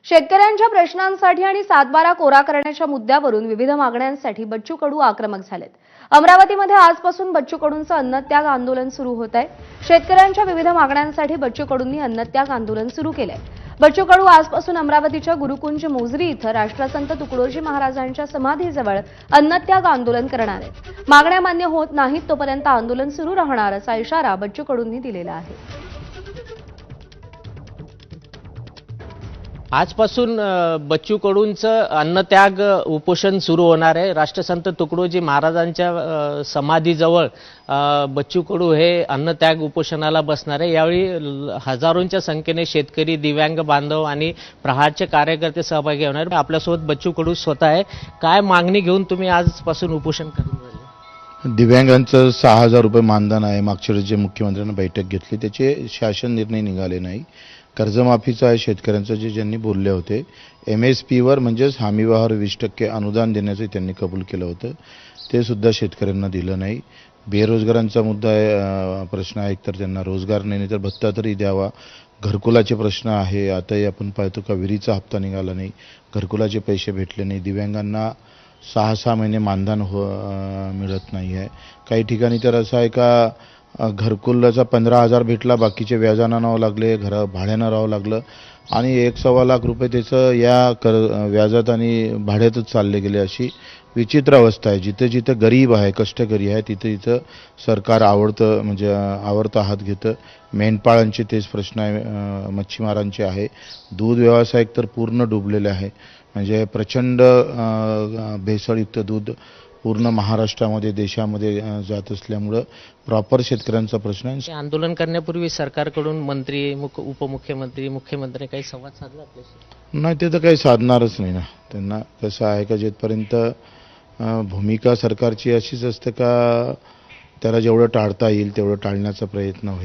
शेतकऱ्यांच्या प्रश्नांसाठी आणि 7/12 कोरा करण्याच्या मुद्द्यावरून विविध मागण्यांसाठी बच्चू कडू आक्रमक झालेत। अमरावतीमध्ये आजपासून बच्चू कडूंचं अन्नत्याग आंदोलन सुरू होत आहे। शेतकऱ्यांच्या विविध मागण्यांसाठी बच्चू कडूंनी अन्नत्याग आंदोलन सुरू केलंय। बच्चू कडू आजपासून अमरावतीच्या गुरुकुंज मोझरी इथं राष्ट्रसंत तुकडोजी महाराजांच्या समाधीजवळ अन्नत्याग आंदोलन करणार आहेत। मागण्या मान्य होत नाहीत तोपर्यंत आंदोलन सुरू राहणार असा इशारा बच्चू कडूंनी दिलेला आहे। आजपासून बच्चू कडूंचं अन्नत्याग उपोषण सुरू होणार आहे। राष्ट्रसंत तुकडोजी महाराजांच्या समाधीजवळ बच्चू कडू हे अन्नत्याग उपोषणाला बसणार आहे। यावेळी हजारोंच्या संख्येने शेतकरी, दिव्यांग बांधव आणि प्रहारचे कार्यकर्ते सहभागी होणार। आपल्यासोबत बच्चू कडू स्वतः आहे। काय मागणी घेऊन तुम्ही आजपासून उपोषण करून राहिले? दिव्यांगांचं 6,000 रुपये मानधन आहे। मागच्या वेळेस जे मुख्यमंत्र्यांनी बैठक घेतली त्याचे शासन निर्णय निघाले नाही। कर्जमाफीचं आहे शेतकऱ्यांचं जे ज्यांनी बोलले होते। MSP वर म्हणजेच हमीभावावर 20% अनुदान देण्याचं त्यांनी कबूल केलं होतं, ते सुद्धा शेतकऱ्यांना दिलं नाही। बेरोजगारांचा मुद्दा आहे, प्रश्न आहे, तर त्यांना रोजगार नाही तर भत्ता तरी द्यावा। घरकुलाचे प्रश्न आहे, आताही आपण पाहतो का विहिरीचा हप्ता निघाला नाही, घरकुलाचे पैसे भेटले नाही, दिव्यांगांना 6-6 महिने मानधन मिळत नाही आहे। काही ठिकाणी तर असं आहे का घरकुलाचा 15,000 भेटला, बाकीचे व्याजानं राहावं लागले, घर भाड्यानं राहावं लागलं आणि 1-1.25 लाख रुपये त्याचं या व्याजात आणि भाड्यातच चालले गेले। अशी विचित्र अवस्था आहे। जिथे जिथे गरीब आहे, कष्टकरी आहे, तिथे तिथं सरकार आवडतं हात घेतं। मेंढपाळांचे तेच प्रश्न आहे, मच्छीमारांचे आहे, दूध व्यावसायिक तर पूर्ण डुबलेले आहे। म्हणजे प्रचंड भेसळयुक्त दूध पूर्ण महाराष्ट्रामध्ये, देशामध्ये जात असल्यामुळं प्रॉपर शेतकऱ्यांचा प्रश्न आहे। आंदोलन करण्यापूर्वी सरकारकडून मंत्री, उपमुख्यमंत्री, मुख्यमंत्री काही संवाद साधला आपल्याशी? नाही, ते तर काही साधणारच नाही ना। त्यांना कसं आहे का जिथपर्यंत भूमिका सरकारची अशीच असते का त्याला जेवढं टाळता येईल तेवढं टाळण्याचा प्रयत्न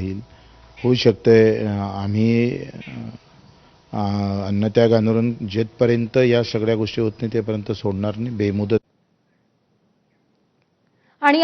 होऊ शकते। आम्ही अन्नत्याग आंदोलन जेथपर्यंत या सगळ्या गोष्टी होत नाही तेपर्यंत सोडणार नाही बेमुदत। आणि